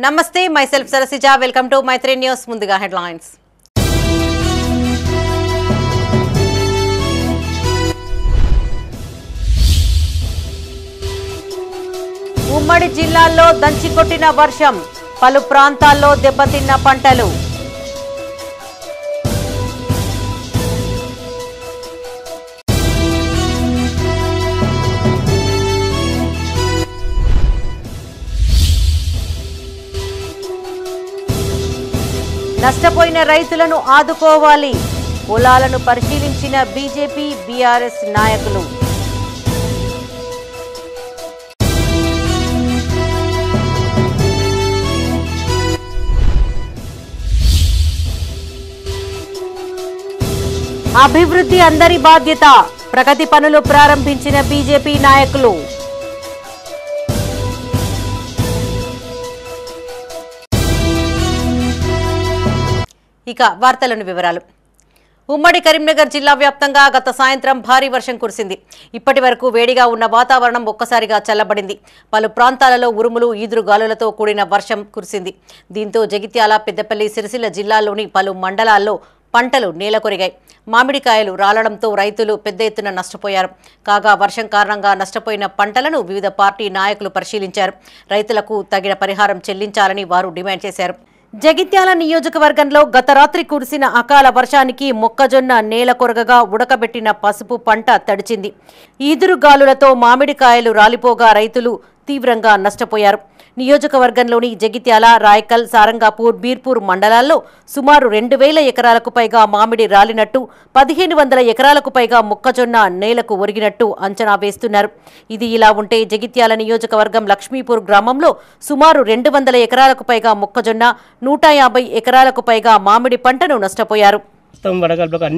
నమస్తే myself Sarasija welcome to Maitri News ముందుగా headlines ఉమ్మడి జిల్లాల్లో దంచికొట్టిన వర్షం పలు ప్రాంతాల్లో దెబ్బతిన్న పంటలు నష్టపోయిన రైతులను ఆదుకోవాలి పొలాలను పరిశీలించిన బీజేపీ బీఆర్ఎస్ నాయకులు అభివృద్ధి అందరి బాధ్యత ప్రగతి పనులు ప్రారంభించిన బీజేపీ నాయకులు ఇక వార్తలను వివరాలు ఉమ్మడి కరీంనగర్ జిల్లా వ్యాప్తంగా గత సాయంత్రం భారీ వర్షం కురిసింది ఇప్పటివరకు వేడిగా ఉన్న వాతావరణం ఒక్కసారిగా చల్లబడింది పలు ప్రాంతాలలో ఉరుములు ఈదురుగాలులతో కూడిన వర్షం కురిసింది దీంతో జగిత్యాల పెద్దపల్లి సిరిసిల్ల జిల్లాల్లోని పలు మండలాల్లో పంటలు నేలకొరిగాయి మామిడికాయలు రాలడంతో రైతులు పెద్ద ఎత్తున నష్టపోయారు కాగా వర్షం కారణంగా నష్టపోయిన పంటలను వివిధ పార్టీ నాయకులు పరిశీలించారు రైతులకు తగిన పరిహారం చెల్లించాలని వారు డిమాండ్ చేశారు జగిత్యాల నియోజకవర్గంలో గత రాత్రి కురిసిన అకాల వర్షానికి మొక్కజొన్న నేలకొరగగా ఉడకబెట్టిన పసుపు పంట తడిచింది ఈదురుగాలులతో మామిడికాయలు రాలిపోగా రైతులు తీవ్రంగా నష్టపోయారు నియోజకవర్గంలోని జగిత్యాల రాయకల్ సారంగాపూర్ బీర్పూర్ మండలాల్లో సుమారు 2000 ఎకరాలకు పైగా మామిడి రాలినట్టు 1500 ఎకరాలకు పైగా మొక్కజొన్న నేలకు ఒరిగినట్టు అంచనా వేస్తున్నారు ఇది ఇలా ఉంటే జగిత్యాల నియోజకవర్గం లక్ష్మీపూర్ గ్రామంలో సుమారు 200 ఎకరాలకు పైగా మొక్కజొన్న 150 ఎకరాలకు పైగా మామిడి పంటను నష్టపోయారు మొత్తం వడగాల్పులకు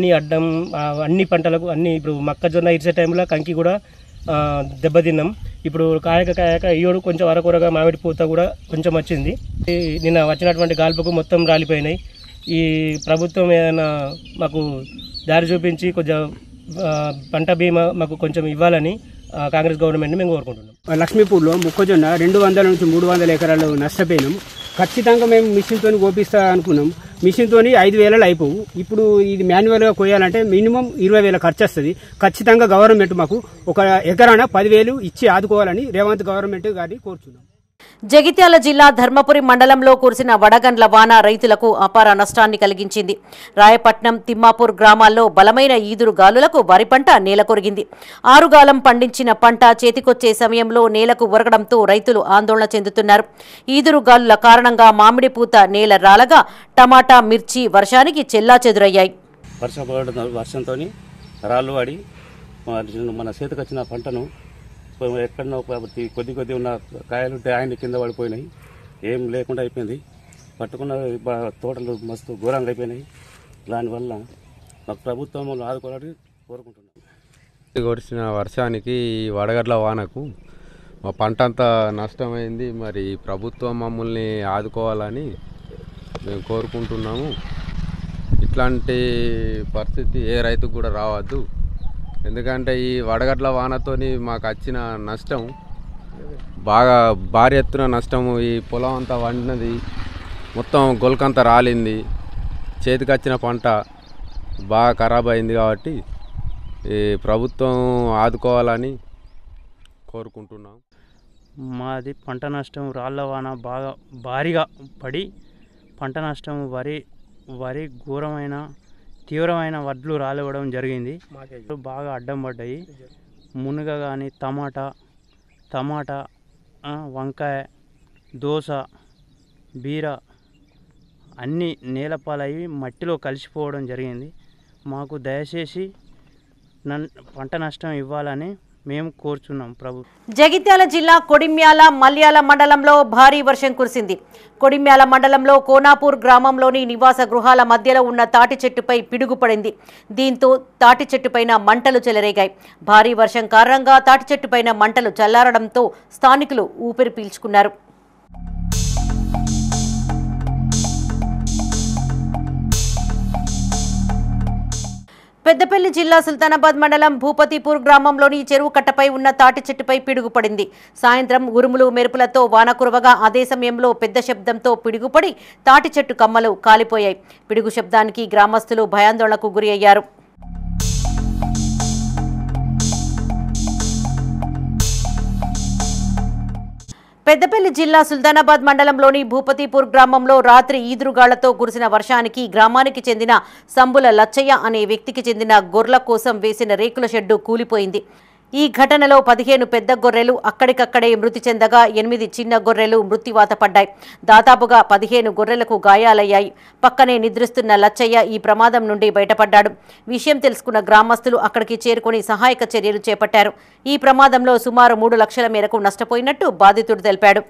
అన్ని పంటలకు ఇప్పుడు మొక్కజొన్న ఇచ్చే టైంలో కంకి కూడా దెబ్బతిన్నాం ఇప్పుడు కాయక ఈయోడు కొంచెం అరకొరగా మామిడి పూత కూడా కొంచెం వచ్చింది నిన్న వచ్చినటువంటి గాల్పుకు మొత్తం రాలిపోయినాయి ఈ ప్రభుత్వం ఏదైనా మాకు దారి చూపించి కొంచెం పంట బీమా మాకు కొంచెం ఇవ్వాలని కాంగ్రెస్ గవర్నమెంట్ని మేము కోరుకుంటున్నాం. లక్ష్మీపూర్లో మొక్కజొన్న 200 నుంచి 300 ఎకరాలు నష్టపోయినాం. ఖచ్చితంగా మేము మిషన్తో కోపిస్తా అనుకున్నాం. మిషన్తో 5,000 అయిపోవు. ఇప్పుడు ఇది మాన్యువల్గా కోయాలంటే మినిమం 20,000 ఖర్చు వస్తుంది. ఖచ్చితంగా గవర్నమెంట్ మాకు ఒక ఎకరాన 10,000 ఇచ్చి ఆదుకోవాలని రేవంత్ గవర్నమెంట్ గారిని కోరుతున్నాం. జగిత్యాల జిల్లా ధర్మపురి మండలంలో కురిసిన వడగండ్ల వాన రైతులకు అపార నష్టాన్ని కలిగించింది రాయపట్నం తిమ్మాపూర్ గ్రామాల్లో బలమైన ఈదురు గాలులకు వరి పంట నేలకొరిగింది ఆరుగాలం పండించిన పంట చేతికొచ్చే సమయంలో నేలకు ఒరగడంతో రైతులు ఆందోళన చెందుతున్నారు ఈదురు గాలుల కారణంగా మామిడి పూత నేల రాలగా టమాటా మిర్చి వర్షానికి చెల్లాచెదురయ్యాయి వర్షంతో రాళ్ళు పడి మన చేతికొచ్చిన పంటను ఎక్కడో కొద్ది ఉన్న కాయలు ఆయన కింద పడిపోయినాయి ఏం లేకుండా అయిపోయింది పట్టుకున్న తోటలు మస్తు ఘోరంగా అయిపోయినాయి దానివల్ల మాకు ప్రభుత్వం ఆదుకోవాలని కోరుకుంటున్నాం. కురిసిన వర్షానికి వడగడ్ల వానకు మా పంట అంతా నష్టమైంది మరి ప్రభుత్వం మమ్మల్ని ఆదుకోవాలని మేము కోరుకుంటున్నాము ఇట్లాంటి పరిస్థితి ఏ రైతుకు కూడా రావద్దు ఎందుకంటే ఈ వడగడ్ల వానతోని మాకు వచ్చిన నష్టం బాగా భారీ ఎత్తున నష్టము ఈ పొలం అంతా వండినది మొత్తం గొలకంతా రాలింది చేతికి వచ్చిన పంట బాగా ఖరాబ్ అయింది కాబట్టి ఈ ప్రభుత్వం ఆదుకోవాలని కోరుకుంటున్నాం. మాది పంట నష్టం రాళ్ళ వాన బాగా భారీగా పడి పంట నష్టం వరి ఘోరమైన తీవ్రమైన వడ్లు రాలివ్వడం జరిగింది బాగా అడ్డం పడ్డాయి మునగ కానీ టమాటా వంకాయ దోస బీర అన్నీ నేలపాలయ్యి మట్టిలో కలిసిపోవడం జరిగింది మాకు దయచేసి పంట నష్టం ఇవ్వాలని మేము కోరుచున్నాం ప్రభుత్వం. జగిత్యాల జిల్లా కొడిమ్యాల మల్యాల మండలంలో భారీ వర్షం కురిసింది కొడిమ్యాల మండలంలో కోనాపూర్ గ్రామంలోని నివాస గృహాల మధ్యలో ఉన్న తాటి చెట్టుపై పిడుగుపడింది దీంతో తాటి చెట్టుపైన మంటలు చెలరేగాయి భారీ వర్షం కారణంగా తాటి చెట్టుపైన మంటలు చల్లారడంతో స్థానికులు ఊపిరి పీల్చుకున్నారు. పెద్దపల్లి జిల్లా సుల్తానాబాద్ మండలం భూపతిపూర్ గ్రామంలోని చెరువు కట్టపై ఉన్న తాటి చెట్టుపై పిడుగుపడింది. సాయంత్రం ఉరుములు మెరుపులతో వాన కురవగా అదే సమయంలో పెద్ద శబ్దంతో పిడుగుపడి తాటి చెట్టు కమ్మలు కాలిపోయాయి. పిడుగు శబ్దానికి గ్రామస్తులు భయాందోళనకు గురి అయ్యారు. పెద్దపల్లి జిల్లా సుల్తానాబాద్ మండలంలోని భూపతిపూర్ గ్రామంలో రాత్రి ఈదురుగాళ్లతో కురిసిన వర్షానికి గ్రామానికి చెందిన సంబుల లచ్చయ్య అనే వ్యక్తికి చెందిన గొర్రెల కోసం వేసిన రేకుల షెడ్డు కూలిపోయింది. ఈ ఘటనలో 15 పెద్ద గొర్రెలు అక్కడికక్కడే మృతి చెందగా 8 చిన్న గొర్రెలు మృత్యువాత పడ్డాయి. దాదాపుగా 15 గొర్రెలకు గాయాలయ్యాయి. పక్కనే నిద్రిస్తున్న లచ్చయ్య ఈ ప్రమాదం నుండి బయటపడ్డాడు. విషయం తెలుసుకున్న గ్రామస్తులు అక్కడికి చేరుకుని సహాయక చర్యలు చేపట్టారు. ఈ ప్రమాదంలో సుమారు 3 లక్షల మేరకు నష్టపోయినట్టు బాధితుడు తెలిపాడు.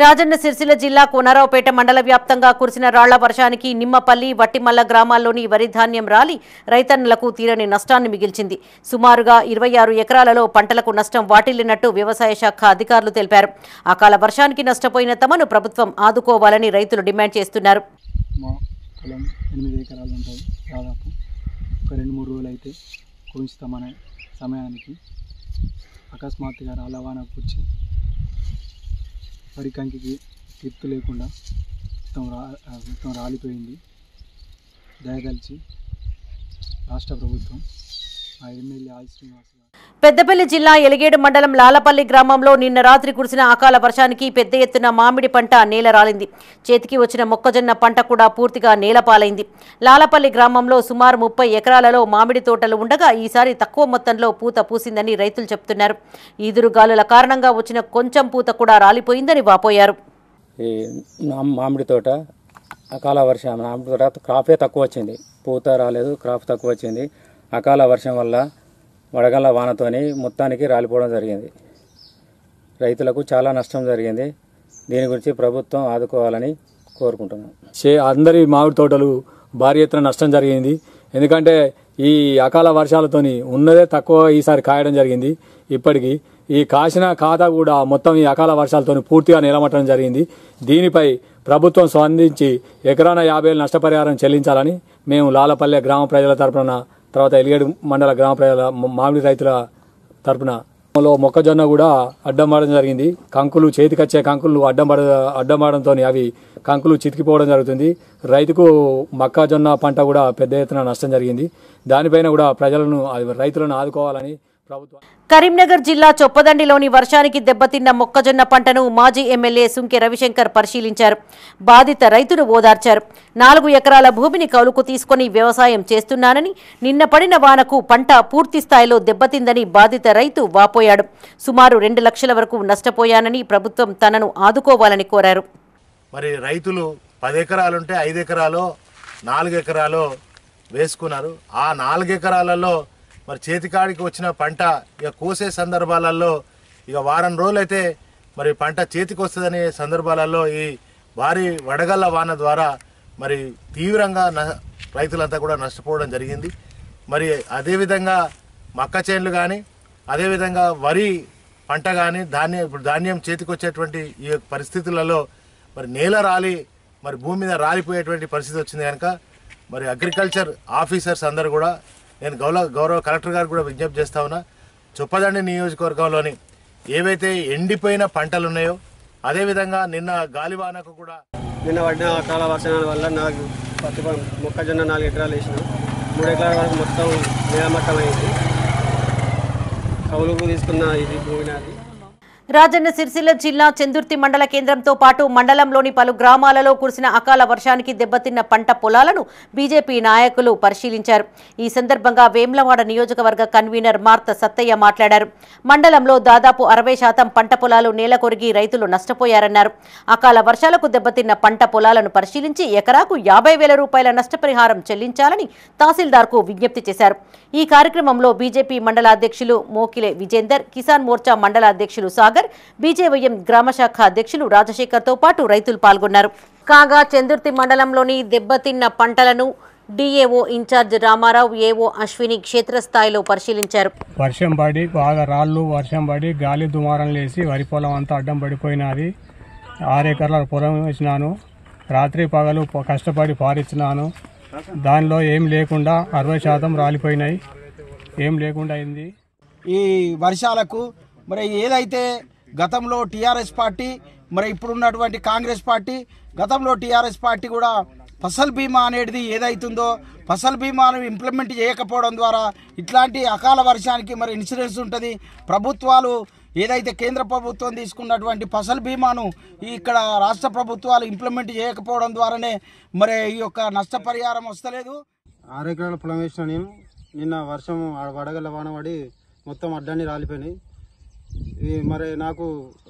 రాజన్న సిరిసిల్ల జిల్లా కోనరావుపేట మండల వ్యాప్తంగా కురిసిన రాళ్ల వర్షానికి నిమ్మపల్లి వట్టిమల్ల గ్రామాల్లోని వరి ధాన్యం రాలి రైతన్నులకు తీరని నష్టాన్ని మిగిల్చింది. సుమారుగా 26 ఎకరాలలో పంటలకు నష్టం వాటిల్లినట్టు వ్యవసాయ శాఖ అధికారులు తెలిపారు. అకాల వర్షానికి నష్టపోయిన తమను ప్రభుత్వం ఆదుకోవాలని రైతులు డిమాండ్ చేస్తున్నారు. మా పొలం 8 ఎకరాలు ఉంటుంది. దాదాపు ఒక 2-3 రోజులు అయితే కోయిస్తామనే సమయానికి అకస్మాత్తుగా రాళ్ళ వాన వచ్చి వరి కంకికి ఎత్తు లేకుండా మొత్తం రాలిపోయింది. దయదలిచి రాష్ట్ర ప్రభుత్వం ఆ ఎమ్మెల్యే ఆది శ్రీనివాస్ పెద్దపల్లి జిల్లా ఎలిగేడు మండలం లాలపల్లి గ్రామంలో నిన్న రాత్రి కురిసిన అకాల వర్షానికి పెద్ద ఎత్తున మామిడి పంట నేలరాలింది. చేతికి వచ్చిన మొక్కజొన్న పంట కూడా పూర్తిగా నేలపాలైంది. లాలపల్లి గ్రామంలో సుమారు 30 ఎకరాలలో మామిడి తోటలు ఉండగా ఈసారి తక్కువ మొత్తంలో పూత పూసిందని రైతులు చెబుతున్నారు. ఈదురుగాలుల కారణంగా వచ్చిన కొంచెం పూత కూడా రాలిపోయిందని వాపోయారు. ఈ మామిడి తోట అకాల వర్షం, మామిడి తోట క్రాపే తక్కువ వచ్చింది, పూత రాలేదు, క్రాప్ తక్కువ వచ్చింది. అకాల వర్షం వల్ల వడగళ్ల వానతోని మొత్తానికి రాలిపోవడం జరిగింది. రైతులకు చాలా నష్టం జరిగింది. దీని గురించి ప్రభుత్వం ఆదుకోవాలని కోరుకుంటున్నాం. అందరి మామిడి తోటలు భారీ ఎత్తున నష్టం జరిగింది. ఎందుకంటే ఈ అకాల వర్షాలతోని ఉన్నదే తక్కువ ఈసారి కాయడం జరిగింది. ఇప్పటికీ ఈ కాసిన ఖాతా కూడా మొత్తం ఈ అకాల వర్షాలతోని పూర్తిగా నిలమట్టడం జరిగింది. దీనిపై ప్రభుత్వం స్పందించి ఎకరాన 50,000 నష్టపరిహారం చెల్లించాలని మేము లాలపల్లె గ్రామ ప్రజల తరపున, తర్వాత ఎలిగేడు మండల గ్రామ ప్రజల మామిడి రైతుల తరపున మొక్కజొన్న కూడా అడ్డం పడడం జరిగింది. కంకులు చేతికొచ్చే కంకులు అడ్డం పడడంతో అవి కంకులు చితికిపోవడం జరుగుతుంది. రైతుకు మొక్కజొన్న పంట కూడా పెద్ద ఎత్తున నష్టం జరిగింది. దానిపైన కూడా రైతులను ఆదుకోవాలని ప్రభుత్వం. కరీంనగర్ జిల్లా చొప్పదండిలోని వర్షానికి దెబ్బతిన్న మొక్కజొన్న పంటను మాజీ ఎమ్మెల్యే సుంకె రవిశంకర్ పరిశీలించారు. బాధిత రైతును ఓదార్చారు. 4 ఎకరాల భూమిని కౌలుకు తీసుకుని వ్యవసాయం చేస్తున్నానని, నిన్న పడిన వానకు పంట పూర్తి స్థాయిలో దెబ్బతిందని బాధిత రైతు వాపోయాడు. సుమారు 2 లక్షల వరకు నష్టపోయానని ప్రభుత్వం తనను ఆదుకోవాలని కోరారు. మరి రైతులు 10 ఎకరాలుంటే 5 ఎకరాలో 4 ఎకరాలో వేసుకున్నారు. ఆ 4 ఎకరాలలో మరి చేతికాడికి వచ్చిన పంట ఇక కోసే సందర్భాలలో ఇక వారం రోజులైతే మరి పంట చేతికి వస్తుందనే సందర్భాలలో ఈ భారీ వడగళ్ల వాన ద్వారా మరి తీవ్రంగా రైతులంతా కూడా నష్టపోవడం జరిగింది. మరి అదేవిధంగా మక్క చేనులు కానీ, అదేవిధంగా వరి పంట కానీ, ధాన్యం చేతికి వచ్చేటువంటి ఈ పరిస్థితులలో మరి నేల రాలి మరి భూమి మీద రాలిపోయేటువంటి పరిస్థితి వచ్చింది కనుక మరి అగ్రికల్చర్ ఆఫీసర్స్ అందరూ కూడా, నేను గౌరవ కలెక్టర్ గారు కూడా విజ్ఞప్తి చేస్తా ఉన్నా, చొప్పదండి నియోజకవర్గంలోని ఏవైతే ఎండిపోయిన పంటలు ఉన్నాయో, అదేవిధంగా నిన్న గాలివానకు కూడా నిన్న పడిన అకాల వర్షాల వల్ల నాకు మొక్కజొన్న 4 ఎకరాలు వేసిన 3 ఎకరాల వరకు మొత్తం నేలమట్టమైంది. కౌలుకు తీసుకున్న ఇది భూమి నాది. రాజన్న సిరిసిల్ల జిల్లా చెందుర్తి మండల కేంద్రంతో పాటు మండలంలోని పలు గ్రామాలలో కురిసిన అకాల వర్షానికి దెబ్బతిన్న పంట పొలాలను బీజేపీ నాయకులు పరిశీలించారు. ఈ సందర్భంగా వేమ్లవాడ నియోజకవర్గ కన్వీనర్ మార్త సత్తయ్య మాట్లాడారు. మండలంలో దాదాపు 60% పంట పొలాలు నేల కొరిగి రైతులు నష్టపోయారన్నారు. అకాల వర్షాలకు దెబ్బతిన్న పంట పొలాలను పరిశీలించి ఎకరాకు 50,000 రూపాయల నష్టపరిహారం చెల్లించాలని తహసీల్దార్కు విజ్ఞప్తి చేశారు. ఈ కార్యక్రమంలో బీజేపీ మండల అధ్యక్షులు మోకిలే విజేందర్, కిసాన్ మోర్చా మండల అధ్యక్షులు సాగర్, బీజేవైఎం గ్రామశాఖ అధ్యక్షులు రాజశేఖర్తో పాటు రైతులు పాల్గొన్నారు. కాగా చెందుర్తి మండలంలోని దెబ్బతిన్న పంటలను DAO incharge Ramarao, AO Ashwini క్షేత్రస్థాయిలో పరిశీలించారు. వర్షం పడి బాగా రాళ్ళు వర్షం పడి గాలి దుమారం లేసి వరి పొలం అంతా అడ్డం పడిపోయినది. 6 ఎకరాల పొలం వేసినాను. రాత్రి పగలు కష్టపడి పారిస్తున్నాను. దానిలో ఏం లేకుండా 60% రాలిపోయినాయి. ఏం లేకుండా అయింది. ఈ వర్షాలకు మరి ఏదైతే గతంలో టీఆర్ఎస్ పార్టీ మరి ఇప్పుడున్నటువంటి కాంగ్రెస్ పార్టీ, గతంలో టీఆర్ఎస్ పార్టీ కూడా ఫసల్ బీమా అనేది ఏదైతుందో ఫసల్ బీమాను ఇంప్లిమెంట్ చేయకపోవడం ద్వారా ఇట్లాంటి అకాల వర్షానికి మరి ఇన్సూరెన్స్ ఉంటుంది. ప్రభుత్వాలు ఏదైతే కేంద్ర ప్రభుత్వం తీసుకున్నటువంటి ఫసల్ బీమాను ఇక్కడ రాష్ట్ర ప్రభుత్వాలు ఇంప్లిమెంట్ చేయకపోవడం ద్వారానే మరి ఈ యొక్క నష్టపరిహారం వస్తలేదు. 6 ఎకరాల పొలం వేసిన నేను నిన్న వర్షం వడగళ్ళ వాన పడి మొత్తం అడ్డాన్ని రాలిపోయినాయి. మరి నాకు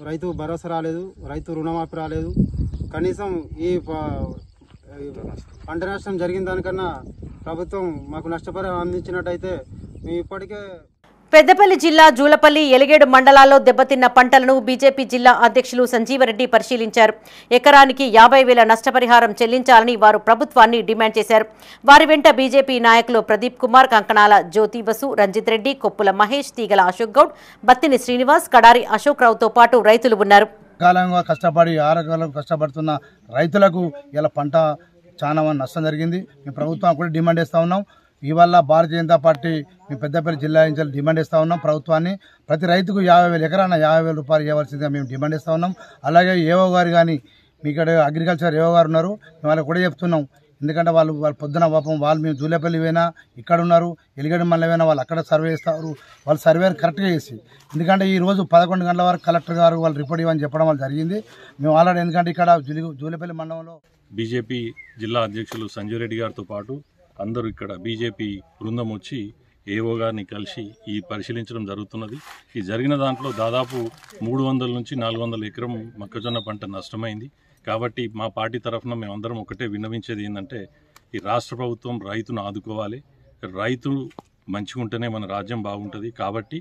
రైతు భరోసా రాలేదు, రైతు రుణమాఫీ రాలేదు. కనీసం ఈ పంట నష్టం జరిగిన దానికన్నా ప్రభుత్వం మాకు నష్టపరిహారం అందించినట్టయితే మేము ఇప్పటికే. పెద్దపల్లి జిల్లా జూలపల్లి, ఎలిగేడు మండలాల్లో దెబ్బతిన్న పంటలను బీజేపీ జిల్లా అధ్యక్షులు సంజీవరెడ్డి పరిశీలించారు. ఎకరానికి 50,000 నష్టపరిహారం చెల్లించాలని వారు ప్రభుత్వాన్ని డిమాండ్ చేశారు. వారి వెంట బీజేపీ నాయకులు ప్రదీప్ కుమార్, కంకణాల జ్యోతి బసు, రంజిత్ రెడ్డి, కొప్పుల మహేష్, తీగల అశోక్ గౌడ్, బత్తిని శ్రీనివాస్, కడారి అశోక్ రావుతో పాటు రైతులు ఉన్నారు. కాలంగా కష్టపడి 6 ఎకరాలకు కష్టపడుతున్న రైతులకు ఇలా పంట చాలా నష్టం జరిగింది. మేము ప్రభుత్వం కూడా డిమాండ్ చేస్తూ ఉన్నాం. ఇవాళ భారతీయ జనతా పార్టీ మేము పెద్దపల్లి జిల్లా నుంచి డిమాండ్ చేస్తూ ఉన్నాం. ప్రభుత్వాన్ని ప్రతి రైతుకు 50,000 ఎకరాన 50,000 రూపాయలు ఇవ్వాల్సిందిగా మేము డిమాండ్ చేస్తూ ఉన్నాం. అలాగే ఏవో గారు కానీ మీ ఇక్కడ అగ్రికల్చర్ ఏవో గారు ఉన్నారు, మేము వాళ్ళకి కూడా చెప్తున్నాం. ఎందుకంటే వాళ్ళు పొద్దున పాపం వాళ్ళు మేము జూలేపల్లి పోయినా ఇక్కడ ఉన్నారు, ఎలిగేడు మండలం పోయినా వాళ్ళు అక్కడ సర్వే చేస్తారు. వాళ్ళు సర్వేని కరెక్ట్గా చేసి, ఎందుకంటే ఈ రోజు 11 గంటల వరకు కలెక్టర్ గారు వాళ్ళు రిపోర్ట్ ఇవ్వని చెప్పడం వాళ్ళు జరిగింది. మేము ఆల్రెడీ ఎందుకంటే ఇక్కడ జూలేపల్లి మండలంలో బీజేపీ జిల్లా అధ్యక్షులు సంజయ్ రెడ్డి గారితో పాటు అందరూ ఇక్కడ బీజేపీ బృందం వచ్చి ఏఓ గారిని కలిసి ఈ పరిశీలించడం జరుగుతున్నది. ఈ జరిగిన దాంట్లో దాదాపు 300 నుంచి 400 ఎకరం మొక్కజొన్న పంట నష్టమైంది. కాబట్టి మా పార్టీ తరఫున మేమందరం ఒకటే విన్నవించేది ఏంటంటే, ఈ రాష్ట్ర ప్రభుత్వం రైతును ఆదుకోవాలి. రైతు మంచిగా ఉంటేనే మన రాజ్యం బాగుంటుంది. కాబట్టి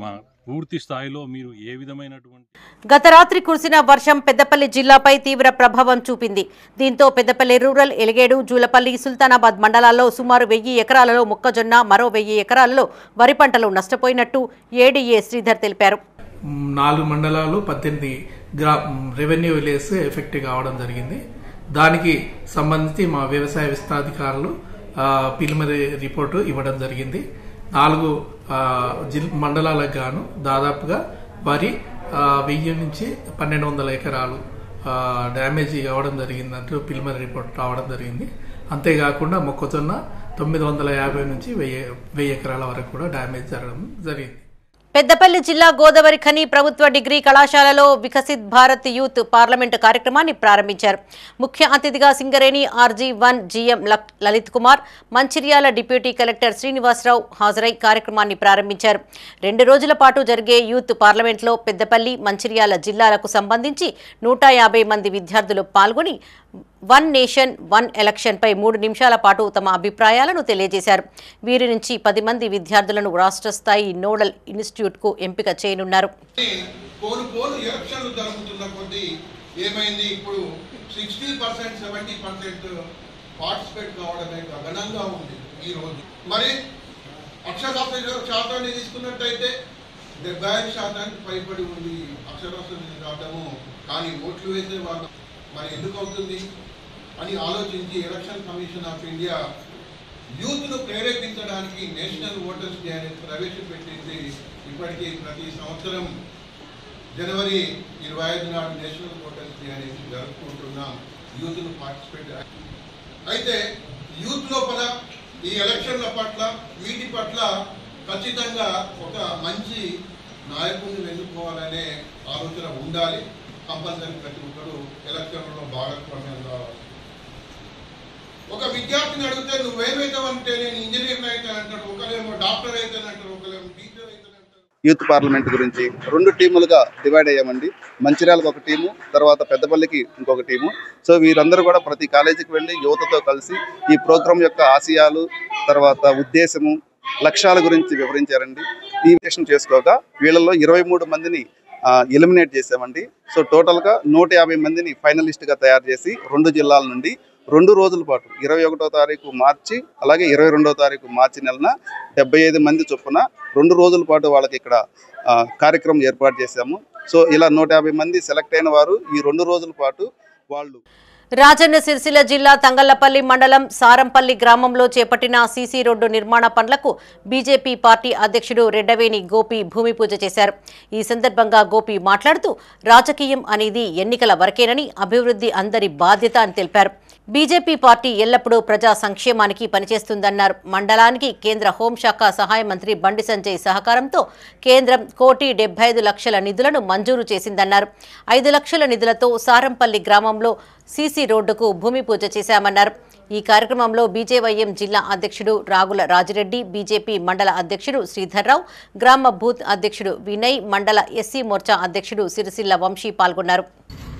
మా పూర్తి స్థాయిలో మీరు ఏ విధమైనటువంటి. గత రాత్రి కురిసిన వర్షం పెద్దపల్లి జిల్లాపై తీవ్ర ప్రభావం చూపింది. దీంతో పెద్దపల్లి రూరల్, ఎలిగేడు, జూలపల్లి, సుల్తానాబాద్ మండలాల్లో సుమారు 1000 ఎకరాలలో మొక్కజొన్న, మరో 1000 ఎకరాలలో వరి పంటలు నష్టపోయినట్టు ఏడీఏ శ్రీధర్ తెలిపారు. 4 మండలాలు 18 రెవెన్యూ విలేజ్ ఎఫెక్ట్ కావడం జరిగింది. దానికి సంబంధించి మా వ్యవసాయ విస్తారాధికారులు ప్రిలిమినరీ రిపోర్టు ఇవ్వడం జరిగింది. 4 మండలాలకు గాను దాదాపుగా వరి 1000 నుంచి 1200 ఎకరాలు డ్యామేజ్ కావడం జరిగిందంటూ ప్రిలిమినరీ రిపోర్ట్ రావడం జరిగింది. అంతేకాకుండా మొక్కజొన్న 950 నుంచి 1000 ఎకరాల వరకు కూడా డ్యామేజ్ జరగడం జరిగింది. పెద్దపల్లి జిల్లా గోదావరి ఖని ప్రభుత్వ డిగ్రీ కళాశాలలో వికసిత్ భారత్ యూత్ పార్లమెంటు కార్యక్రమాన్ని ప్రారంభించారు. ముఖ్య అతిథిగా Singareni RG1 GM Lalit Kumar, Mancherial deputy collector Srinivasarao హాజరై కార్యక్రమాన్ని ప్రారంభించారు. 2 రోజుల పాటు జరిగే యూత్ పార్లమెంట్లో పెద్దపల్లి, మంచిర్యాల జిల్లాలకు సంబంధించి 150 మంది విద్యార్థులు పాల్గొని వన్ నేషన్ వన్ ఎలక్షన్ పై 3 నిమిషాల పాటు తమ అభిప్రాయాలను తెలియజేశారు. వీరి నుంచి 10 మంది విద్యార్థులను రాష్ట్ర స్థాయి నోడల్ ఇన్స్టిట్యూట్ కు ఎంపిక చేయనున్నారు. ఏమైంది ఇప్పుడు 60% 70% పార్టిసిపేట్ కావడం గణంగా ఉంది ఈ రోజు. మరి అక్షరాస్యత శాతాన్ని తీసుకున్నట్టయితే 75% పైబడి ఉంది అక్షరాస్యత శాతము. కానీ ఓట్లు వేసే వాళ్ళు మరి ఎందుకు అవుతుంది అని ఆలోచించి ఎలక్షన్ కమిషన్ ఆఫ్ ఇండియా యూత్ను ప్రేరేపించడానికి నేషనల్ ఓటర్స్ డే అనేది ప్రవేశపెట్టింది. ఇప్పటికీ ప్రతి సంవత్సరం జనవరి 25 నాడు నేషనల్ ఓటర్స్ డే అనేది జరుపుకుంటున్నాం. యూత్ను పార్టిసిపేట్ అయితే యూత్ లోపల ఈ ఎలక్షన్ల పట్ల వీటి పట్ల ఖచ్చితంగా ఒక మంచి నాయకుడిని ఎన్నుకోవాలనే ఆలోచన ఉండాలి. కంపల్సరీ ప్రతి ఒక్కరు ఎలక్షన్లో భాగస్వామ్యం కావాలి. ఒక విద్యార్థిని అడిగితే నువ్వేమైతావంటే నేను ఇంజనీర్ అయితే అంటాడు, ఒకరేమో డాక్టర్ అయితే అంటారు, ఒకరేమో టీచర్ అయితే అంటారు. యూత్ పార్లమెంట్ గురించి 2 టీములుగా డివైడ్ అయ్యామండి. మంచిర్యాలకు ఒక టీము, తర్వాత పెద్దపల్లికి ఇంకొక టీము. సో వీరందరూ కూడా ప్రతి కాలేజీకి వెళ్ళి యువతతో కలిసి ఈ ప్రోగ్రాం యొక్క ఆశయాలు, తర్వాత ఉద్దేశము, లక్ష్యాల గురించి వివరించారండి. ఈ విషయం చేసుకోగా వీళ్ళల్లో 23 మందిని ఎలిమినేట్ చేసామండి. సో టోటల్గా 150 మందిని ఫైనలిస్ట్గా తయారు చేసి 2 జిల్లాల నుండి 2 రోజుల పాటు 21వ తారీఖు మార్చి అలాగే 22వ తారీఖు మార్చి నెలన 75 మంది చొప్పున 2 రోజుల పాటు వాళ్ళకి ఇక్కడ కార్యక్రమం ఏర్పాటు చేశాము. సో ఇలా 150 మంది సెలెక్ట్ అయిన వారు ఈ 2 రోజుల పాటు వాళ్ళు రాజన్న సిరిసిల్ల జిల్లా తంగళ్లపల్లి మండలం సారంపల్లి గ్రామంలో చేపట్టిన సీసీ రోడ్డు నిర్మాణ పనులకు బీజేపీ పార్టీ అధ్యక్షుడు రెడ్డవేణి గోపి భూమి పూజ చేశారు. ఈ సందర్భంగా గోపి మాట్లాడుతూ రాజకీయం అనేది ఎన్నికల వరకేనని, అభివృద్ధి అందరి బాధ్యత అని తెలిపారు. బీజేపీ పార్టీ ఎల్లప్పుడూ ప్రజా సంక్షేమానికి పనిచేస్తుందన్నారు. మండలానికి కేంద్ర హోంశాఖ సహాయ మంత్రి బండి సంజయ్ సహకారంతో కేంద్రం 1,75,00,000 నిధులను మంజూరు చేసిందన్నారు. 5 లక్షల నిధులతో సారంపల్లి గ్రామంలో సీసీ రోడ్డుకు భూమి పూజ చేశామన్నారు. ఈ కార్యక్రమంలో బీజేవైఎం జిల్లా అధ్యక్షుడు రాగుల రాజిరెడ్డి, బీజేపీ మండల అధ్యక్షుడు శ్రీధర్రావు, గ్రామ బూత్ అధ్యక్షుడు వినయ్, మండల ఎస్సీ మోర్చా అధ్యక్షుడు సిరిసిల్ల వంశీ పాల్గొన్నారు.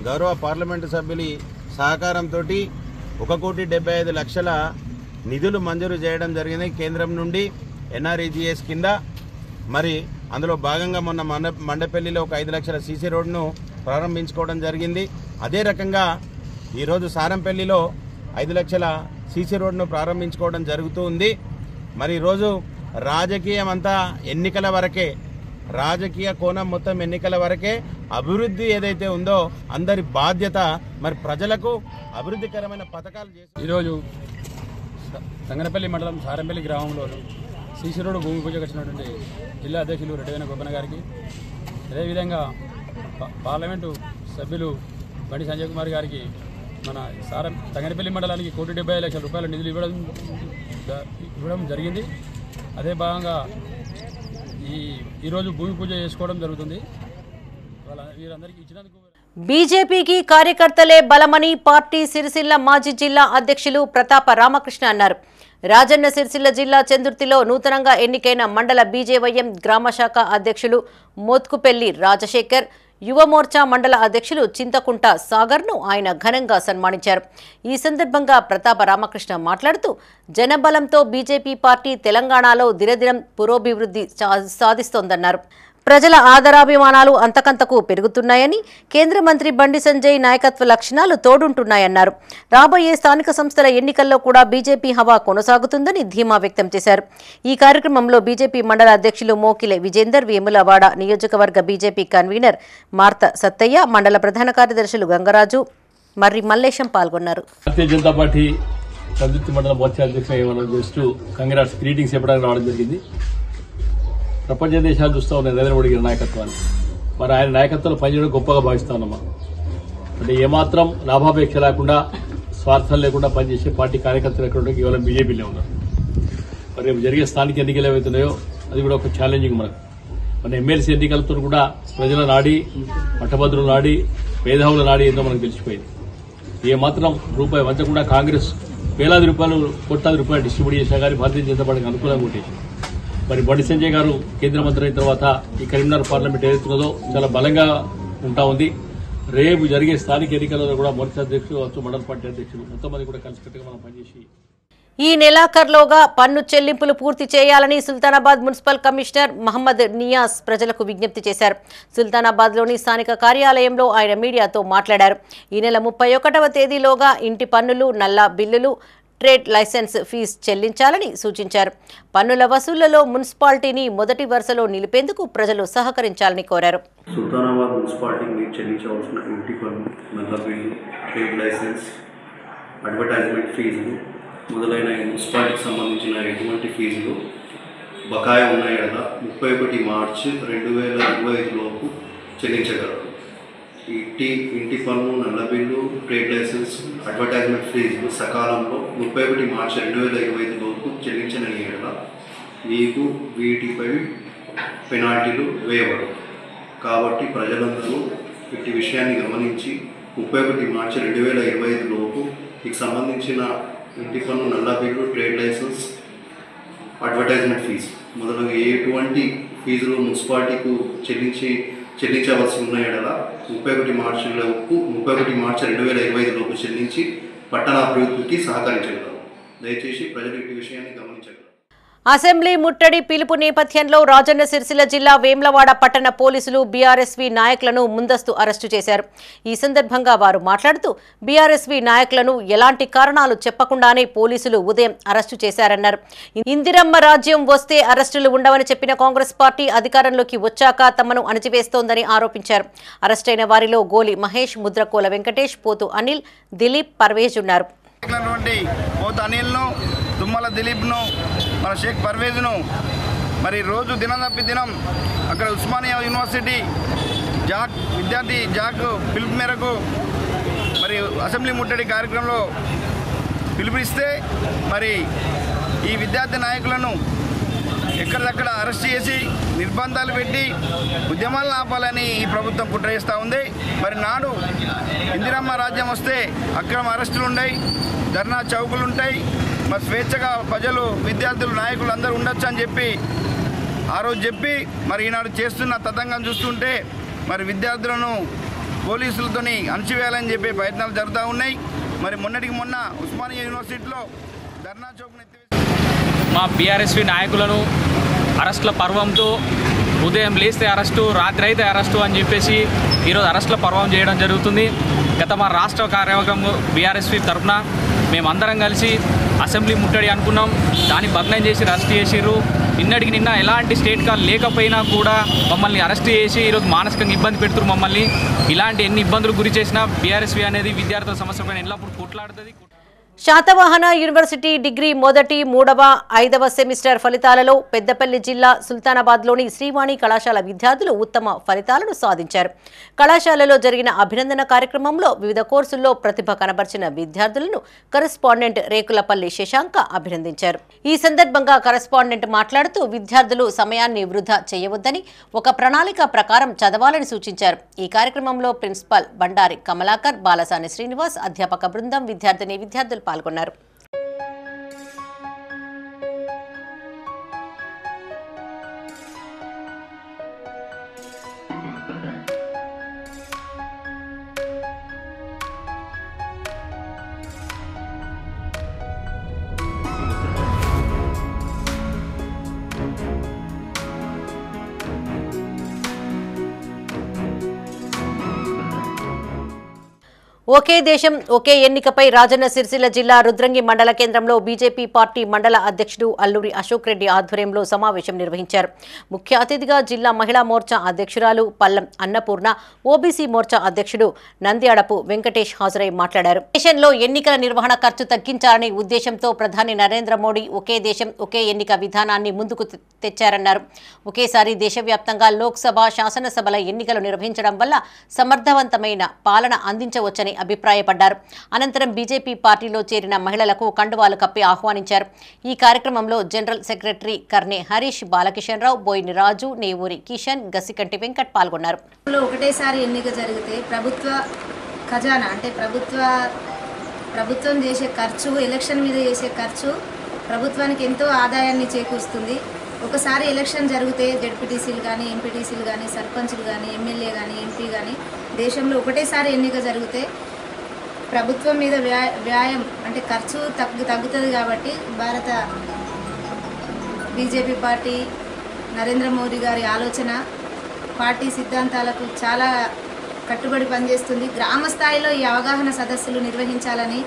గౌరవ పార్లమెంటు సభ్యుల సహకారంతో 1,75,00,000 నిధులు మంజూరు చేయడం జరిగింది కేంద్రం నుండి ఎన్ఆర్ఈజీఎస్ కింద. మరి అందులో భాగంగా మొన్న మండపల్లిలో ఒక 5 లక్షల సీసీ రోడ్డును ప్రారంభించుకోవడం జరిగింది. అదే రకంగా ఈరోజు సారంపల్లిలో 5 లక్షల సీసీ రోడ్డును ప్రారంభించుకోవడం జరుగుతూ ఉంది. మరి ఈరోజు రాజకీయం అంతా ఎన్నికల వరకే, రాజకీయ కోణం మొత్తం ఎన్నికల వరకే. అభివృద్ధి ఏదైతే ఉందో అందరి బాధ్యత. మరి ప్రజలకు అభివృద్ధికరమైన పథకాలు చేసి ఈరోజు తంగనపల్లి మండలం సారంపల్లి గ్రామంలో సీసీ రోడ్డు భూమి పూజకు వచ్చినటువంటి జిల్లా అధ్యక్షులు రెడ్డివేణి గోపన్న గారికి, అదేవిధంగా పార్లమెంటు సభ్యులు బండి సంజయ్ కుమార్ గారికి మన తంగనపల్లి మండలానికి 1,75,00,000 రూపాయల నిధులు ఇవ్వడం జరిగింది. అదే భాగంగా ఈరోజు భూమి పూజ చేసుకోవడం జరుగుతుంది. వీరందరికీ ఇచ్చినందుకు బీజేపీకి కార్యకర్తలే బలమని పార్టీ సిరిసిల్ల మాజీ జిల్లా అధ్యక్షులు ప్రతాప రామకృష్ణ అన్నారు. రాజన్న సిరిసిల్ల జిల్లా చందుర్తిలో నూతనంగా ఎన్నికైన మండల బీజేవైఎం గ్రామశాఖ అధ్యక్షులు మోత్కుపెల్లి రాజశేఖర్, యువమోర్చా మండల అధ్యక్షులు చింతకుంట సాగర్ను ఆయన ఘనంగా సన్మానించారు. ఈ సందర్భంగా ప్రతాప రామకృష్ణ మాట్లాడుతూ జనబలంతో బీజేపీ పార్టీ తెలంగాణలో దినదినం పురోభివృద్ధి సాధిస్తోందన్నారు. ప్రజల ఆదరాభిమానాలు అంతకంతకు పెరుగుతున్నాయని, కేంద్ర మంత్రి బండి సంజయ్ నాయకత్వ లక్షణాలు తోడుంటున్నాయన్నారు. రాబోయే స్థానిక సంస్థల ఎన్నికల్లో కూడా బీజేపీ హవా కొనసాగుతుందని ధీమా వ్యక్తం చేశారు. ఈ కార్యక్రమంలో బీజేపీ మండల అధ్యక్షులు మోకిలే విజేందర్, వేములవాడ నియోజకవర్గ బీజేపీ కన్వీనర్ మార్త సత్తయ్య, మండల ప్రధాన కార్యదర్శులు గంగరాజు, మర్రి మల్లేశం పాల్గొన్నారు. భారతీయ జనతా పార్టీ చందుర్తి మండల మోర్చా అధ్యక్షులు చేస్తూ కంగ్రాట్స్ గ్రీటింగ్స్ చెప్పడానికి రావడం జరిగింది. ప్రపంచ దేశాలు చూస్తూ ఉన్నాయి నరేంద్ర మోడీ గారి నాయకత్వాన్ని. మరి ఆయన నాయకత్వంలో పనిచేయడం గొప్పగా భావిస్తా ఉన్నామా. అంటే ఏమాత్రం లాభాపేక్ష లేకుండా, స్వార్థం లేకుండా పనిచేసే పార్టీ కార్యకర్తలు ఎక్కడ కేవలం బీజేపీలో ఉన్నారు. మరి రేపు జరిగే స్థానిక ఎన్నికలు ఏవైతున్నాయో అది కూడా ఒక ఛాలెంజింగ్ మనకు. మన ఎమ్మెల్సీ ఎన్నికలతో కూడా ప్రజల నాడి, పట్టభద్రుల నాడి, మేధావుల నాడి ఏందో మనకు తెలిసిపోయింది. ఏమాత్రం రూపాయి వంచకుండా కాంగ్రెస్ వేలాది రూపాయలు, కోట్లాది రూపాయలు డిస్ట్రిబ్యూట్ చేసినా కానీ భారతీయ జనతా పార్టీకి అనుకూలంగా ఉండేది. మరి బండి సంజయ్ గారు కేంద్ర మంత్రి అయిన తర్వాత ఈ కరీంనగర్ పార్లమెంట్ ఏదైతున్నదో చాలా బలంగా ఉంటా ఉంది. రేపు జరిగే స్థానిక ఎన్నికలలో కూడా మోర్చా అధ్యక్షులు, మండల పార్టీ అధ్యక్షులు మొత్తం మంది కూడా కలిసికట్టుగా మనం పనిచేసి ఈ నెలాఖరులోగా పన్ను చెల్లింపులు పూర్తి చేయాలని సుల్తానాబాద్ మున్సిపల్ కమిషనర్ మహమ్మద్ నియాజ్ ప్రజలకు విజ్ఞప్తి చేశారు. సుల్తానాబాద్లోని స్థానిక కార్యాలయంలో ఆయన మీడియాతో మాట్లాడారు. ఈ నెల 31వ తేదీలోగా ఇంటి పన్నులు, నల్లా బిల్లులు, ట్రేడ్ లైసెన్స్ ఫీజు చెల్లించాలని సూచించారు. పన్నుల వసూళ్లలో మున్సిపాలిటీని మొదటి వరుసలో నిలిపేందుకు ప్రజలు సహకరించాలని కోరారు. సుల్తానాబాద్ మున్సిపాలిటీకి మీరు చెల్లించవలసిన ఇంటి పన్ను, నల్ల బిల్లు, ట్రేడ్ లైసెన్స్, అడ్వర్టైజ్మెంట్ ఫీజులు మొదలైన మున్సిపాలిటీకి సంబంధించిన ఎటువంటి ఫీజులు బకాయి ఉన్నాయి కదా 31 మార్చి 2025 లోపు చెల్లించగలరు. ఇంటి పన్ను, నల్ల బిల్లు, ట్రేడ్ లైసెన్స్, అడ్వర్టైజ్మెంట్ ఫీజులు సకాలంలో 31 మార్చి 2025 లోపు చెల్లించిన ఏడల మీకు వీటిపై పెనాల్టీలు వేయబడు. కాబట్టి ప్రజలందరూ ఇట్టి విషయాన్ని గమనించి 31 మార్చి 2025 లోపు మీకు సంబంధించిన ఇంటి పన్ను, నల్ల bill, trade licence, advertisement fee మొదలగు ఎటువంటి ఫీజులు మున్సిపాలిటీకు చెల్లించవలసి ఉన్న ఎడల 31 మార్చి 2025 లోపు చెల్లించి పట్టణ అభివృద్ధికి సహకరించగలరు. దయచేసి ప్రజలు ఈ విషయాన్ని గమనించగలరు. అసెంబ్లీ ముట్టడి పిలుపు నేపథ్యంలో రాజన్న సిరిసిల్ల జిల్లా వేమ్లవాడ పట్టణ పోలీసులు బీఆర్ఎస్వీ నాయకులను ముందస్తు అరెస్టు చేశారు. ఈ సందర్భంగా వారు మాట్లాడుతూ బీఆర్ఎస్వీ నాయకులను ఎలాంటి కారణాలు చెప్పకుండానే పోలీసులు ఉదయం అరెస్టు చేశారన్నారు. ఇందిరమ్మ రాజ్యం వస్తే అరెస్టులు ఉండవని చెప్పిన కాంగ్రెస్ పార్టీ అధికారంలోకి వచ్చాక తమను అణచివేస్తోందని ఆరోపించారు. అరెస్టైన వారిలో గోలి మహేష్, ముద్రకోల వెంకటేష్, పోతు అనిల్, దిలీప్, పర్వేజ్ ఉన్నారు. తుమ్మల దిలీప్ను, మన షేక్ పర్వేజ్ను మరి రోజు దినం తప్పి దినం అక్కడ ఉస్మానియా యూనివర్సిటీ విద్యార్థి జాక్ పిలుపు మేరకు మరి అసెంబ్లీ ముట్టడి కార్యక్రమంలో పిలుపునిస్తే మరి ఈ విద్యార్థి నాయకులను ఎక్కడిదక్కడ అరెస్ట్ చేసి నిర్బంధాలు పెట్టి ఉద్యమాలను ఆపాలని ఈ ప్రభుత్వం కుట్ర చేస్తూ ఉంది. మరి నాడు ఇందిరమ్మ రాజ్యం వస్తే అక్రమ అరెస్టులు ఉంటాయి, ధర్నా చౌకులు ఉంటాయి, మరి స్వేచ్ఛగా ప్రజలు, విద్యార్థులు, నాయకులు అందరూ ఉండొచ్చు అని చెప్పి ఆ రోజు చెప్పి మరి ఈనాడు చేస్తున్న తతంగం చూస్తుంటే మరి విద్యార్థులను పోలీసులతోని అణచివేయాలని చెప్పి ప్రయత్నాలు జరుగుతూ ఉన్నాయి. మరి మొన్నటికి మొన్న ఉస్మానియా యూనివర్సిటీలో ధర్నా చౌక్ను మా బీఆర్ఎస్వీ నాయకులను అరెస్టుల పర్వంతో ఉదయం లేస్తే అరెస్టు, రాత్రి అయితే అరెస్టు అని చెప్పేసి ఈరోజు అరెస్టుల పర్వం చేయడం జరుగుతుంది. గత మా రాష్ట్ర కార్యవర్గం బీఆర్ఎస్వీ తరఫున మేమందరం కలిసి అసెంబ్లీ ముట్టడి అనుకున్నాం. దాన్ని భగ్నం చేసి అరెస్ట్ చేసిర్రు. నిన్నటికి నిన్న ఎలాంటి స్టేట్ కాల్ లేకపోయినా కూడా మమ్మల్ని అరెస్ట్ చేసి ఈరోజు మానసికంగా ఇబ్బంది పెడుతున్నారు మమ్మల్ని. ఇలాంటి ఎన్ని ఇబ్బందులు గురి చేసినా బీఆర్ఎస్వీ అనేది విద్యార్థుల సమస్య పైన ఎల్లప్పుడూ కొట్లాడుతుంది. శాతవాహన యూనివర్సిటీ డిగ్రీ మొదటి, 3వ, 5వ సెమిస్టర్ ఫలితాలలో పెద్దపల్లి జిల్లా సుల్తానాబాద్లోని శ్రీవాణి కళాశాల విద్యార్థులు ఉత్తమ ఫలితాలను సాధించారు. కళాశాలలో జరిగిన అభినందన కార్యక్రమంలో వివిధ కోర్సుల్లో ప్రతిభ కనబర్చిన విద్యార్థులను కరెస్పాండెంట్ రేకులపల్లి శశాంక అభినందించారు. ఈ సందర్భంగా కరెస్పాండెంట్ మాట్లాడుతూ విద్యార్థులు సమయాన్ని వృధా చేయవద్దని, ఒక ప్రణాళిక ప్రకారం చదవాలని సూచించారు. ఈ కార్యక్రమంలో ప్రిన్సిపాల్ బండారి కమలాకర్, బాలసాని శ్రీనివాస్, అధ్యాపక బృందం, విద్యార్థులు పాల్గొన్నారు. ఒకే దేశం ఒకే ఎన్నికపై రాజన్న సిరిసిల్ల జిల్లా రుద్రంగి మండల కేంద్రంలో బీజేపీ పార్టీ మండల అధ్యక్షుడు అల్లూరి అశోక్ రెడ్డి ఆధ్వర్యంలో సమావేశం నిర్వహించారు. ముఖ్య అతిథిగా జిల్లా మహిళా మోర్చా అధ్యక్షురాలు పల్లం అన్నపూర్ణ, ఓబీసీ మోర్చా అధ్యక్షుడు నంద్యాడపు వెంకటేష్ హాజరై మాట్లాడారు. దేశంలో ఎన్నికల నిర్వహణ ఖర్చు తగ్గించాలనే ఉద్దేశంతో ప్రధాని నరేంద్ర మోడీ ఒకే దేశం ఒకే ఎన్నిక విధానాన్ని ముందుకు తెచ్చారన్నారు. ఒకేసారి దేశవ్యాప్తంగా లోక్సభ, శాసనసభల ఎన్నికలు నిర్వహించడం వల్ల సమర్థవంతమైన పాలన అందించవచ్చని అభిప్రాయపడ్డారు. అనంతరం బీజేపీ పార్టీలో చేరిన మహిళలకు కండువాలు కప్పి ఆహ్వానించారు. ఈ కార్యక్రమంలో జనరల్ సెక్రటరీ కర్నె హరీష్, బాలకిషన్ రావు, బోయిని రాజు, నేవూరి కిషన్, గసికంటి వెంకట్ పాల్గొన్నారు. ఒకటేసారి ఎన్నిక జరిగితే ప్రభుత్వ ఖజానా అంటే ప్రభుత్వం చేసే ఖర్చు, ఎలక్షన్ మీద చేసే ఖర్చు ప్రభుత్వానికి ఎంతో ఆదాయాన్ని చేకూరుస్తుంది. ఒకసారి ఎలక్షన్ జరిగితే జెడ్పీటీసీలు కానీ, ఎంపీటీసీలు కానీ, సర్పంచ్లు కానీ, ఎమ్మెల్యే కానీ, ఎంపీ కానీ దేశంలో ఒకటేసారి ఎన్నిక జరిగితే ప్రభుత్వం మీద వ్యాయం అంటే ఖర్చు తగ్గుతుంది. కాబట్టి భారత బీజేపీ పార్టీ, నరేంద్ర మోదీ గారి ఆలోచన, పార్టీ సిద్ధాంతాలకు చాలా కట్టుబడి పనిచేస్తుంది. గ్రామ స్థాయిలో ఈ అవగాహన సదస్సులు నిర్వహించాలని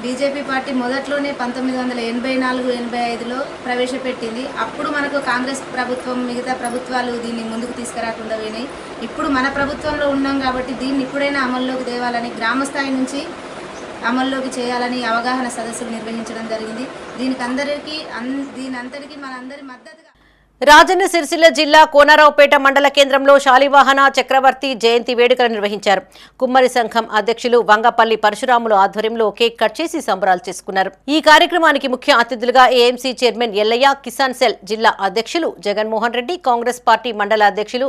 బీజేపీ పార్టీ మొదట్లోనే 1984-85లో ప్రవేశపెట్టింది. అప్పుడు మనకు కాంగ్రెస్ ప్రభుత్వం, మిగతా ప్రభుత్వాలు దీన్ని ముందుకు తీసుకురాకుండా పోయినాయి. ఇప్పుడు మన ప్రభుత్వంలో ఉన్నాం కాబట్టి దీన్ని ఇప్పుడైనా అమల్లోకి తేవాలని, గ్రామ స్థాయి నుంచి అమల్లోకి చేయాలని అవగాహన సదస్సులు నిర్వహించడం జరిగింది. దీనంతటికీ మనందరి మద్దతుగా రాజన్న సిరిసిల్ల జిల్లా కోనరావుపేట మండల కేంద్రంలో శాలివాహన చక్రవర్తి జయంతి వేడుకలు నిర్వహించారు. కుమ్మరి సంఘం అధ్యక్షులు వంగపల్లి పరశురాములు ఆధ్వర్యంలో కేక్ కట్ చేసి సంబరాలు చేసుకున్నారు. ఈ కార్యక్రమానికి ముఖ్య అతిథులుగా AMC chairman Ellaiah, Kisan cell జిల్లా అధ్యక్షులు జగన్మోహన్ రెడ్డి, కాంగ్రెస్ పార్టీ మండల అధ్యక్షులు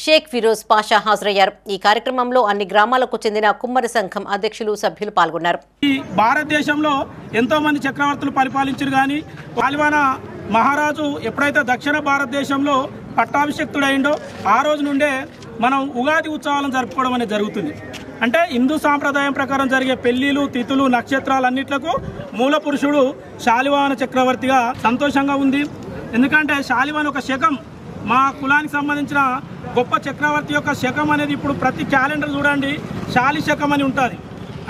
షేక్ ఫిరోజ్ పాషా హాజరయ్యారు. ఈ కార్యక్రమంలో అన్ని గ్రామాలకు చెందిన కుమ్మరి సంఘం అధ్యక్షులు, సభ్యులు పాల్గొన్నారు. భారతదేశంలో ఎంతో మంది చక్రవర్తులు పరిపాలించారు. కానీ శాలివాహన మహారాజు ఎప్పుడైతే దక్షిణ భారతదేశంలో పట్టాభిషిక్తుడైండో ఆ రోజు నుండే మనం ఉగాది ఉత్సవాలను జరుపుకోవడం అనేది జరుగుతుంది. అంటే హిందూ సాంప్రదాయం ప్రకారం జరిగే పెళ్లిలు, తిథులు, నక్షత్రాలన్నిట్లకు మూల పురుషుడు శాలివాహన చక్రవర్తిగా సంతోషంగా ఉంది. ఎందుకంటే శాలివాహన ఒక శకం, మా కులానికి సంబంధించిన గొప్ప చక్రవర్తి యొక్క శకం అనేది ఇప్పుడు ప్రతి క్యాలెండర్ చూడండి శాలి శకం అని ఉంటుంది.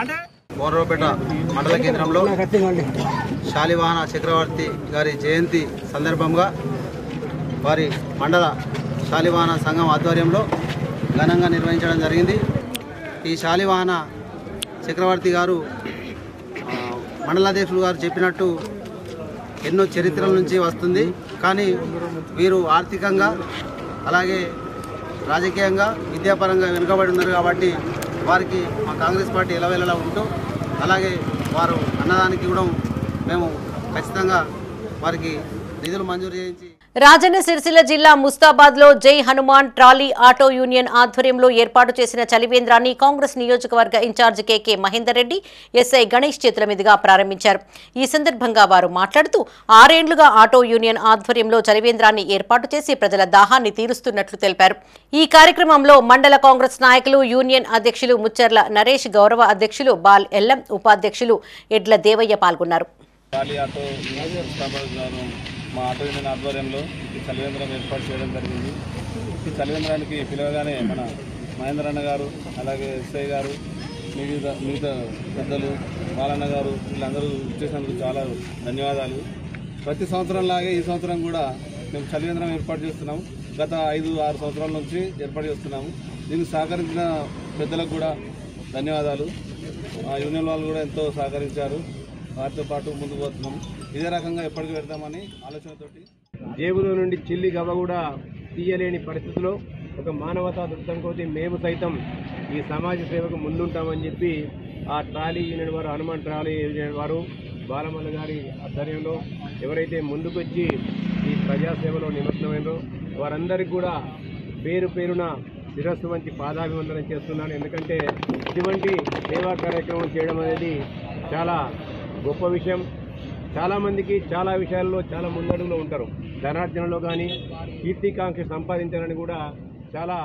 అంటే బోర్రోపేట మండల కేంద్రంలో శాలివాహన చక్రవర్తి గారి జయంతి సందర్భంగా వారి మండల శాలివాహన సంఘం ఆధ్వర్యంలో ఘనంగా నిర్వహించడం జరిగింది. ఈ శాలివాహన చక్రవర్తి గారు మండలాధ్యక్షులు గారు చెప్పినట్టు ఎన్నో చరిత్రల నుంచి వస్తుంది. కానీ వీరు ఆర్థికంగా అలాగే రాజకీయంగా విద్యాపరంగా వెనుకబడి ఉన్నారు కాబట్టి వారికి మా కాంగ్రెస్ పార్టీ ఎలవేళలా ఉంటూ అలాగే వారు అన్నదానికి కూడా మేము ఖచ్చితంగా వారికి నిధులు మంజూరు చేయించి రాజన్న సిరిసిల్ల జిల్లా ముస్తాబాద్ లో జై హనుమాన్ ట్రాలీ ఆటో యూనియన్ ఆధ్వర్యంలో ఏర్పాటు చేసిన చలివేంద్రాన్ని కాంగ్రెస్ నియోజకవర్గ ఇన్ఛార్జ్ కేకే మహేందర్ రెడ్డి ఎస్ఐ గణేష్ చేతుల మీదుగా ప్రారంభించారు. ఈ సందర్భంగా వారు మాట్లాడుతూ 6 ఏళ్లుగా ఆటో యూనియన్ ఆధ్వర్యంలో చలివేంద్రాన్ని ఏర్పాటు చేసి ప్రజల దాహాన్ని తీరుస్తున్నట్లు తెలిపారు. ఈ కార్యక్రమంలో మండల కాంగ్రెస్ నాయకులు, యూనియన్ అధ్యక్షులు ముచ్చర్ల నరేష్, గౌరవ అధ్యక్షులు బాల్ ఎల్లం, ఉపాధ్యక్షులు ఎడ్ల దేవయ్య పాల్గొన్నారు. మా ఆటో యూనియన్ ఆధ్వర్యంలో ఈ చలివేంద్రం ఏర్పాటు చేయడం జరిగింది. ఈ చలివేంద్రానికి పిలవగానే మన మహేందర్ అన్న గారు, అలాగే ఎస్ఐ గారు, మిగతా పెద్దలు, బాలన్న గారు వీళ్ళందరూ చేసినందుకు చాలా ధన్యవాదాలు. ప్రతి సంవత్సరంలాగే ఈ సంవత్సరం కూడా మేము చలివేంద్రం ఏర్పాటు చేస్తున్నాము. గత 5-6 సంవత్సరాల నుంచి ఏర్పాటు చేస్తున్నాము. దీనికి సహకరించిన పెద్దలకు కూడా ధన్యవాదాలు. యూనియన్ వాళ్ళు కూడా ఎంతో సహకరించారు. వారితో పాటు ముందుకు పోతున్నాము. ఇదే రకంగా ఎప్పటికీ పెడతామని ఆలోచనతోటి జేబులో నుండి చిల్లి గవ్వ కూడా తీయలేని పరిస్థితిలో ఒక మానవతా దృక్పథంతో మేము సైతం ఈ సమాజ సేవకు ముందుంటామని చెప్పి ఆ ట్రాలీ యూనియన్ వారు, హనుమాన్ ట్రాలీ యూనియన్ వారు, బాలమల్ల గారి ఆధ్వర్యంలో ఎవరైతే ముందుకొచ్చి ఈ ప్రజాసేవలో నిమగ్నమైనో వారందరికీ కూడా పేరు పేరున శిరస్సు వంచి పాదాభివందనం చేస్తున్నాను. ఎందుకంటే ఇటువంటి సేవా కార్యక్రమం చేయడం అనేది చాలా గొప్ప విషయం. చాలామందికి చాలా విషయాల్లో చాలా ముందడుగులో ఉంటారు. ధనార్జనలో కానీ కీర్తికాంక్ష సంపాదించాలని కూడా చాలా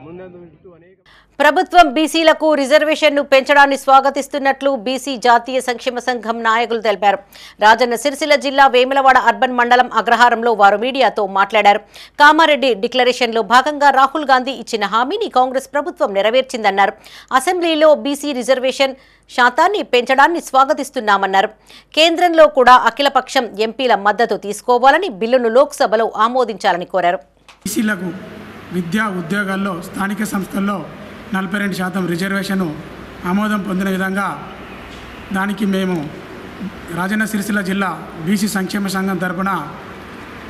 ముందంటూ అనేక ప్రభుత్వం బీసీలకు రిజర్వేషన్ను పెంచడాన్ని స్వాగతిస్తున్నట్లు బీసీ జాతీయ సంక్షేమ సంఘం నాయకులు తెలిపారు. రాజన్న సిరిసిల్ల జిల్లా వేములవాడ అర్బన్ మండలం అగ్రహారంలో వారు మీడియాతో మాట్లాడారు. కామారెడ్డి డిక్లరేషన్లో భాగంగా రాహుల్ గాంధీ ఇచ్చిన హామీని కాంగ్రెస్ ప్రభుత్వం నెరవేర్చిందన్నారు. అసెంబ్లీలో బీసీ రిజర్వేషన్ శాతాన్ని పెంచడాన్ని స్వాగతిస్తున్నామన్నారు. కేంద్రంలో కూడా అఖిలపక్షం ఎంపీల మద్దతు తీసుకోవాలని, బిల్లును లోక్సభలో ఆమోదించాలని కోరారు. బీసీలకు విద్యా ఉద్యోగాల్లో స్థానిక సంస్థల్లో 42% రిజర్వేషన్ ఆమోదం పొందిన విధంగా దానికి మేము రాజన్న సిరిసిల్ల జిల్లా బీసీ సంక్షేమ సంఘం తరపున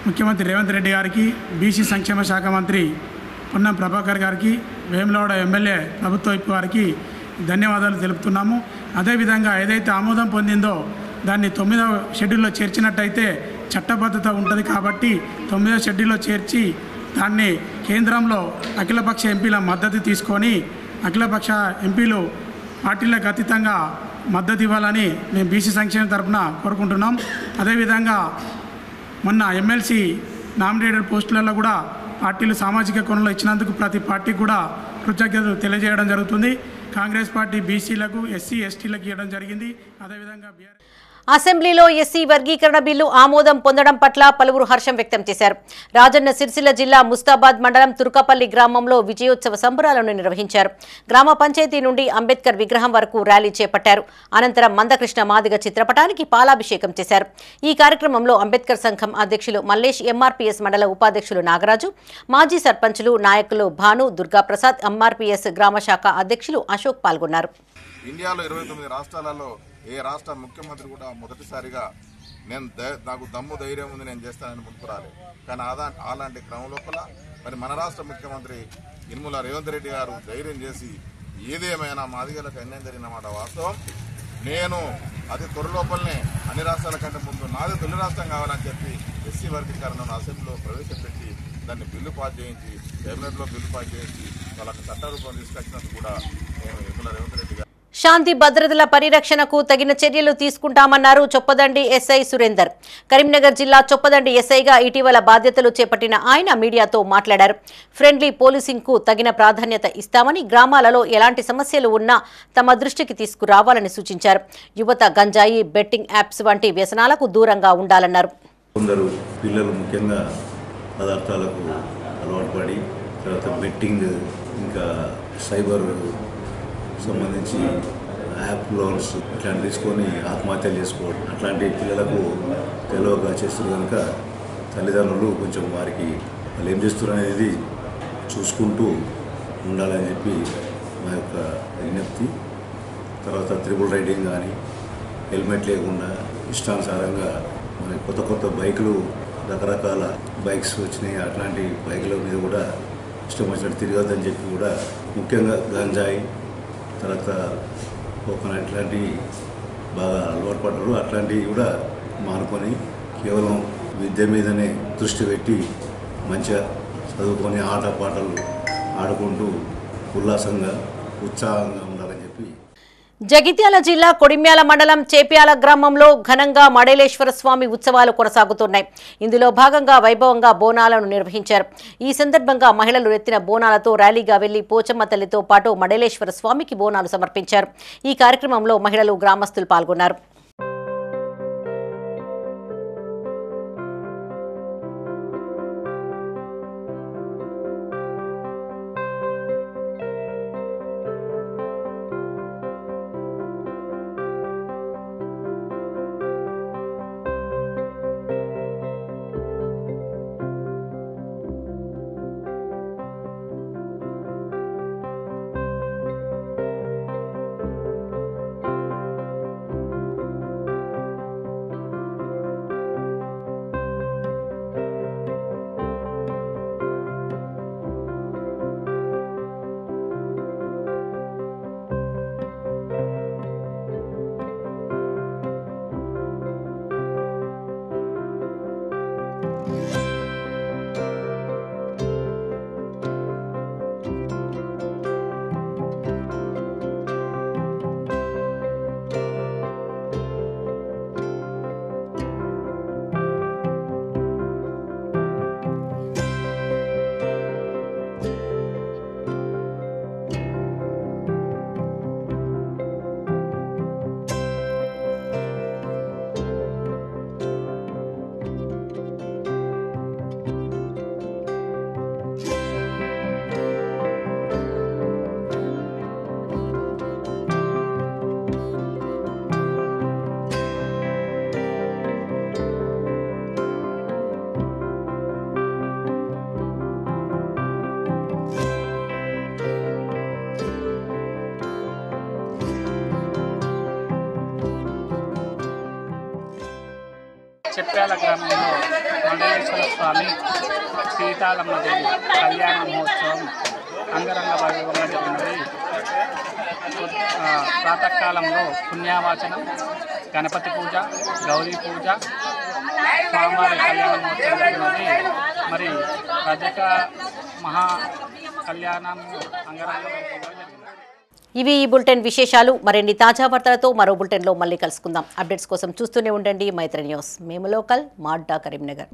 ముఖ్యమంత్రి రేవంత్ రెడ్డి గారికి, బీసీ సంక్షేమ శాఖ మంత్రి పొన్నం ప్రభాకర్ గారికి, వేములవాడ ఎమ్మెల్యే ప్రభుత్వ వైపు వారికి ధన్యవాదాలు తెలుపుతున్నాము. అదేవిధంగా ఏదైతే ఆమోదం పొందిందో దాన్ని 9వ షెడ్యూల్లో చేర్చినట్టయితే చట్టబద్ధత ఉంటుంది కాబట్టి 9వ షెడ్యూల్లో చేర్చి దాన్ని కేంద్రంలో అఖిలపక్ష ఎంపీల మద్దతు తీసుకొని అఖిలపక్ష ఎంపీలు పార్టీలకు అతీతంగా మద్దతు ఇవ్వాలని మేము బీసీ సంక్షేమం తరఫున కోరుకుంటున్నాం. అదేవిధంగా మొన్న ఎమ్మెల్సీ నామినేటెడ్ పోస్టులలో కూడా పార్టీలు సామాజిక కోణంలో ఇచ్చినందుకు ప్రతి పార్టీకి కూడా కృతజ్ఞతలు తెలియజేయడం జరుగుతుంది. కాంగ్రెస్ పార్టీ బీసీలకు, ఎస్సీ, ఎస్టీలకు ఇవ్వడం జరిగింది. అదేవిధంగా అసెంబ్లీలో ఎస్సీ వర్గీకరణ బిల్లు ఆమోదం పొందడం పట్ల పలువురు హర్షం వ్యక్తం చేశారు. రాజన్న సిరిసిల్ల జిల్లా ముస్తాబాద్ మండలం తుర్కపల్లి గ్రామంలో విజయోత్సవ సంబరాలను నిర్వహించారు. గ్రామ పంచాయతీ నుండి అంబేద్కర్ విగ్రహం వరకు ర్యాలీ చేపట్టారు. అనంతరం మందకృష్ణ మాదిగ చిత్రపటానికి పాలాభిషేకం చేశారు. ఈ కార్యక్రమంలో అంబేద్కర్ సంఘం అధ్యక్షులు మల్లేష్, ఎంఆర్పీఎస్ మండల ఉపాధ్యక్షులు నాగరాజు, మాజీ సర్పంచులు, నాయకులు భాను, దుర్గాప్రసాద్, ఎంఆర్పీఎస్ గ్రామ శాఖ అధ్యక్షులు అశోక్ పాల్గొన్నారు. ఇండియాలో 29 రాష్ట్రాలలో ఏ రాష్ట్ర ముఖ్యమంత్రి కూడా మొదటిసారిగా నాకు దమ్ము ధైర్యం ఉంది నేను చేస్తానని ముందుకు రాలేదు. కానీ అలాంటి క్రమం లోపల మరి మన రాష్ట్ర ముఖ్యమంత్రి యనమల రేవంత్ రెడ్డి గారు ధైర్యం చేసి ఏదేమైనా మాదిగలకు అన్యాయం జరిగిన మాట వాస్తవం. నేను అతి త్వరలోపలనే అన్ని రాష్ట్రాల కంటే ముందు నాది తొలి రాష్ట్రం కావాలని చెప్పి ఎస్సీ వర్గీకరణను అసెంబ్లీలో ప్రవేశపెట్టి దాన్ని బిల్లు పాస్ చేయించి, కేబినెట్లో బిల్లు పాస్ చేయించి వాళ్ళకి చట్ట రూపం తీసుకొచ్చినందుకు కూడా నేను యనమల రేవంత్ రెడ్డి గారు శాంతి భద్రతల పరిరక్షణకు తగిన చర్యలు తీసుకుంటామన్నారు చొప్పదండి ఎస్ఐ సురేందర్. కరీంనగర్ జిల్లా చొప్పదండి ఎస్ఐగా ఇటీవల బాధ్యతలు చేపట్టిన ఆయన మీడియాతో మాట్లాడారు. ఫ్రెండ్లీ పోలీసింగ్ కు తగిన ప్రాధాన్యత ఇస్తామని, గ్రామాలలో ఎలాంటి సమస్యలు ఉన్నా తమ దృష్టికి తీసుకురావాలని సూచించారు. యువత గంజాయి, బెట్టింగ్ యాప్స్ వంటి వ్యసనాలకు దూరంగా ఉండాలన్నారు. కొందరు పిల్లలు ముఖ్యంగా పదార్థాలకు అలవాటు పడి తర్వాత బెట్టింగ్ ఇంకా సైబర్ సంబంధించి యాప్ లోన్స్ ఇట్లాంటి తీసుకొని ఆత్మహత్యలు చేసుకోవడం అట్లాంటి పిల్లలకు తెలియక చేస్తారు కనుక తల్లిదండ్రులు కొంచెం వారికి వాళ్ళు ఏం చేస్తున్నారు అనేది చూసుకుంటూ ఉండాలని చెప్పి మా యొక్క విజ్ఞప్తి. తర్వాత త్రిబుల్ రైడింగ్ కానీ హెల్మెట్ లేకుండా ఇష్టానుసారంగా మన కొత్త కొత్త బైకులు రకరకాల బైక్స్ వచ్చినాయి, అట్లాంటి బైకుల మీద కూడా ఇష్టం వచ్చినట్టు తిరగద్దని చెప్పి కూడా ముఖ్యంగా గంజాయి తర్వాత కోకోనట్ ఇట్లాంటివి బాగా అలవాటు పడ్డారు. అట్లాంటివి కూడా మానుకొని కేవలం విద్య మీదనే దృష్టి పెట్టి మంచిగా చదువుకొని ఆటపాటలు ఆడుకుంటూ ఉల్లాసంగా ఉత్సాహంగా ఉండాలని చెప్పి. జగిత్యాల జిల్లా కొడిమ్యాల మండలం చేప్యాల గ్రామంలో ఘనంగా మడేలేశ్వర స్వామి ఉత్సవాలు కొనసాగుతున్నాయి. ఇందులో భాగంగా వైభవంగా బోనాలను నిర్వహించారు. ఈ సందర్భంగా మహిళలు ఎత్తిన బోనాలతో ర్యాలీగా వెళ్లి పోచమ్మ తల్లితో పాటు మడేలేశ్వర స్వామికి బోనాలు సమర్పించారు. ఈ కార్యక్రమంలో మహిళలు, గ్రామస్తులు పాల్గొన్నారు. చెప్పాల గ్రామంలో మండలేశ్వర స్వామి సీతాలమ్మదేవి కళ్యాణ మహోత్సవం అంగరంగ వైభవంగా జరిగినది. ప్రాతకాలంలో పుణ్యావాచనం, గణపతి పూజ, గౌరీ పూజ, స్వామివారి కళ్యాణ మహోత్సవం జరిగినది. మరి రజక మహా కళ్యాణం అంగరంగ వైభవంగా జరిగినది. ఇవి ఈ బులెటిన్ విశేషాలు. మరిన్ని తాజా వార్తలతో మరో బులెటిన్లో మళ్ళీ కలుసుకుందాం. అప్డేట్స్ కోసం చూస్తూనే ఉండండి మైత్రి న్యూస్. మేము లోకల్, మా అడ్డా కరీంనగర్.